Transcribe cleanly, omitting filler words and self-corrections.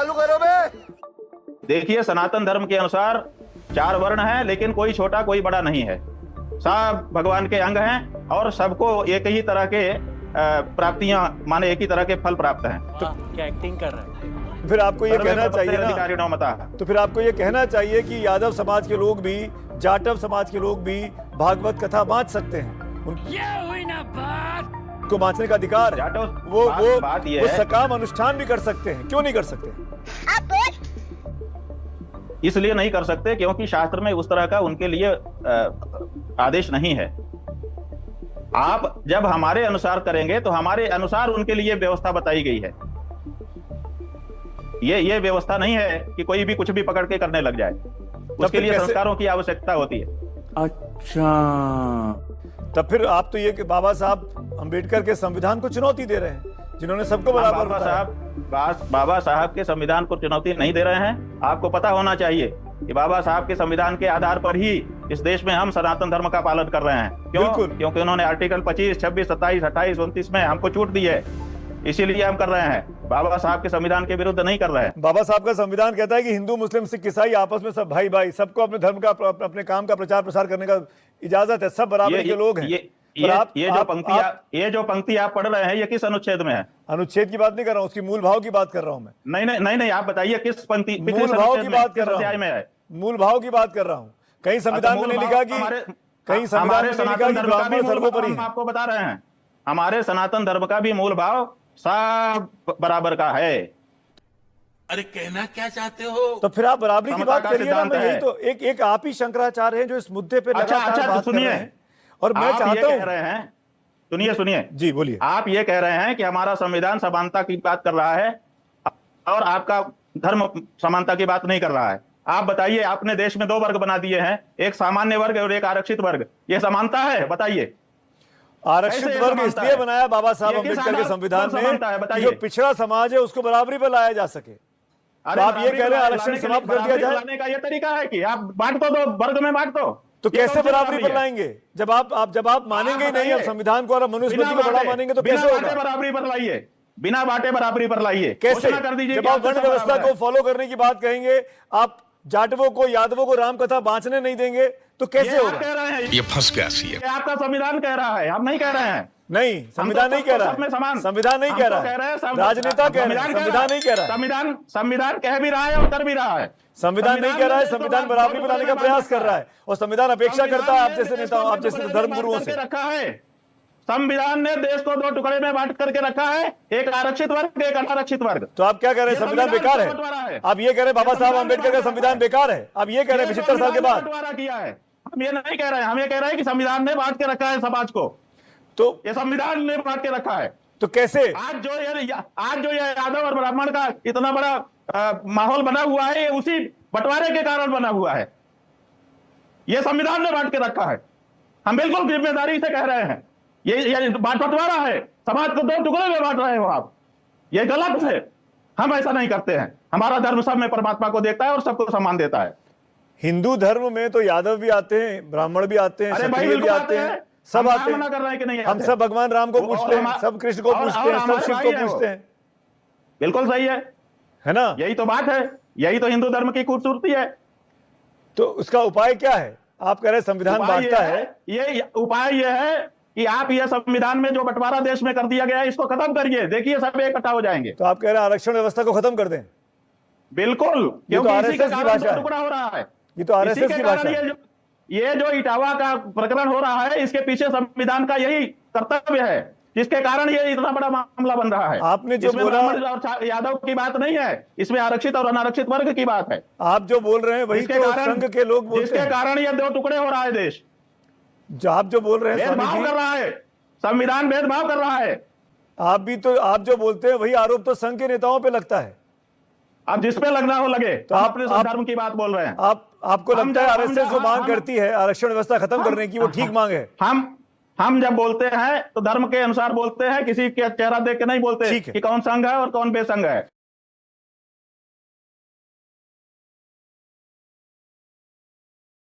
चालू करो बे। देखिए, सनातन धर्म के अनुसार 4 वर्ण हैं, लेकिन कोई छोटा कोई बड़ा नहीं है। सब भगवान के अंग हैं और सबको एक ही तरह के प्राप्तियां, माने एक ही तरह के फल प्राप्त हैं। तो क्या एक्टिंग कर रहा है? फिर आपको ये कहना चाहिए ना, तो फिर आपको ये कहना चाहिए कि यादव समाज के लोग भी, जाटव समाज के लोग भी भागवत कथा बांट सकते हैं। ये हुई ना बात। उनको बांटने का अधिकार है। वो सकाम अनुष्ठान भी कर सकते हैं, क्यों नहीं कर सकते? इसलिए नहीं कर सकते क्योंकि शास्त्र में उस तरह का उनके लिए आदेश नहीं है। आप जब हमारे अनुसार करेंगे तो हमारे अनुसार उनके लिए व्यवस्था बताई गई है। ये व्यवस्था नहीं है कि कोई भी कुछ भी पकड़ के करने लग जाए। उसके लिए संस्कारों की आवश्यकता होती है। अच्छा, तब फिर आप तो ये कि बाबा साहब अंबेडकर के संविधान को चुनौती दे रहे हैं, जिन्होंने सबको बराबर बाबा साहब के संविधान को चुनौती नहीं दे रहे हैं। आपको पता होना चाहिए कि बाबा साहब के संविधान के आधार पर ही इस देश में हम सनातन धर्म का पालन कर रहे हैं। क्यों? क्योंकि उन्होंने आर्टिकल 25, 26, 27, 28, 29 में हमको छूट दी है, इसीलिए हम कर रहे हैं। बाबा साहब के संविधान के विरुद्ध नहीं कर रहे हैं। बाबा साहब का संविधान कहता है कि हिंदू, मुस्लिम, सिख, ईसाई आपस में सब भाई भाई, सबको अपने धर्म का, अपने काम का प्रचार प्रसार करने का इजाजत है, सब बराबरी के लोग हैं। ये जो पंक्ति आप पढ़ रहे हैं, ये किस अनुच्छेद में है? अनुच्छेद की बात नहीं कर रहा हूँ, उसकी मूल भाव की बात कर रहा हूँ मैं। नहीं, आप बताइए किस पंक्ति, मूल भाव की बात कर रहा हूँ, मूल भाव की बात कर रहा हूँ। कहीं संविधान में नहीं लिखा कि, कहीं संविधान में लिखा कि ब्राह्मण सर्वोपरि है। आपको बता रहे हैं, हमारे सनातन धर्म का भी मूल भाव सब बराबर का है। अरे कहना क्या चाहते हो? तो फिर आप बराबरी की बात करिए ना। यही तो एक आप ही शंकराचार्य हैं जो इस मुद्दे पे लगातार बात कर रहे हैं। और मैं चाहता हूं, सुनिए जी, बोलिए। आप ये कह रहे हैं कि हमारा संविधान समानता की बात कर रहा है और आपका धर्म समानता की बात नहीं कर रहा है। आप बताइए, आपने देश में 2 वर्ग बना दिए हैं, एक सामान्य वर्ग और एक आरक्षित वर्ग। ये समानता है? बताइए। आरक्षित वर्ग इसलिए बनाया बाबा साहब अम्बेडकर के संविधान में, जो पिछड़ा समाज है उसको बराबरी पर लाया जा सके। तो आप ये कह रहे हैं आरक्षण समाप्त कर दिया जाए? लाने का ये तरीका है कि आप बांट दो, वर्ग में बांट दो। तो कैसे बराबरी पर लाएंगे जब आप मानेंगे ही नहीं अब संविधान को और मनुस्मृति को बड़ा मानेंगे तो कैसे होगा? बराबरी पर लाइए, बिना बांटे बराबरी पर लाइए। कैसे? कर दीजिए। जब आप वर्ण व्यवस्था को फॉलो करने की बात कहेंगे, आप जाटवों को, यादवों को रामकथा बांटने नहीं देंगे तो कैसे होगा? कह रहे हैं ये फंस गया सी है। आपका संविधान कह रहा है, हम नहीं कह रहे हैं। नहीं, संविधान नहीं कह रहा है, संविधान नहीं कह रहा है, राजनेता कह रहे हैं, संविधान नहीं कह रहा है। संविधान कह भी रहा है और कर भी रहा है। संविधान नहीं कह रहा है, संविधान बराबरी पर लाने का प्रयास कर रहा है और संविधान अपेक्षा करता है आप जैसे नेताओं, आप जैसे धर्मगुरुओं से। रखा है संविधान ने देश को 2 टुकड़े में बांट करके रखा है, एक आरक्षित वर्ग, एक अनारक्षित वर्ग। तो आप क्या कह रहे हैं? संविधान बेकार है? आप ये कह रहे हैं बाबा साहब अम्बेडकर का संविधान बेकार है? आप ये कह रहे हैं 75 साल के बाद? किया है, हम ये नहीं कह रहे हैं। हम ये कह रहे हैं कि संविधान ने बांट के रखा है समाज को, तो ये संविधान ने बांट के रखा है। तो कैसे? आज जो ये यादव और ब्राह्मण का इतना बड़ा माहौल बना हुआ है, ये उसी बंटवारे के कारण बना हुआ है। ये संविधान ने बांट के रखा है। हम बिल्कुल जिम्मेदारी से कह रहे हैं, ये बंटवारा है, समाज को 2 टुकड़े में बांट रहे हो आप, ये गलत है। हम ऐसा नहीं करते हैं। हमारा धर्म सब में परमात्मा को देखता है और सबको सम्मान देता है। हिंदू धर्म में तो यादव भी आते हैं, ब्राह्मण भी आते हैं, क्षत्रिय भी आते हैं, सब आते हैं। कर रहे हैं कि नहीं? हम सब भगवान राम को पूछते हैं, सब कृष्ण को पूछते हैं, सब शिव को पूछते हैं। बिल्कुल सही है ना? यही तो बात है, यही तो हिंदू धर्म की खूबसूरती है। तो उसका उपाय क्या है? आप कह रहे हैं संविधान बांटता है, ये उपाय ये है कि आप ये संविधान में जो बंटवारा देश में कर दिया गया है, इसको खत्म करिए। देखिए सब इकट्ठा हो जाएंगे। तो आप कह रहे हैं आरक्षण व्यवस्था को खत्म कर दें? बिल्कुल, क्योंकि आरएसएस की भाषा टुकड़ा हो रहा है। ये तो आरएसएस की भाषा है। ये जो इटावा का प्रकरण हो रहा है, इसके पीछे संविधान का यही कर्तव्य है, जिसके कारण ये इतना बड़ा मामला बन रहा है। आपने जो बोला और यादव की बात नहीं है, इसमें आरक्षित और अनारक्षित वर्ग की बात है। आप जो बोल रहे हैं वही तो संघ के लोग बोलते हैं, जिसके कारण ये 2 टुकड़े हो रहा है देश। आप जो बोल रहे हैं भेदभाव कर रहा है, संविधान भेदभाव कर रहा है। आप जो बोलते हैं वही आरोप तो संघ के नेताओं पे लगता है। अब जिस पे लगना हो लगे। तो आप धर्म की बात बोल रहे हैं। आपको लगता है आरएसएस जो मांग करती है आरक्षण व्यवस्था खत्म करने की, वो ठीक मांग है? हम जब बोलते हैं तो धर्म के अनुसार बोलते हैं, किसी के चेहरा देख के नहीं बोलते कि कौन संघ है और कौन बेसंग है।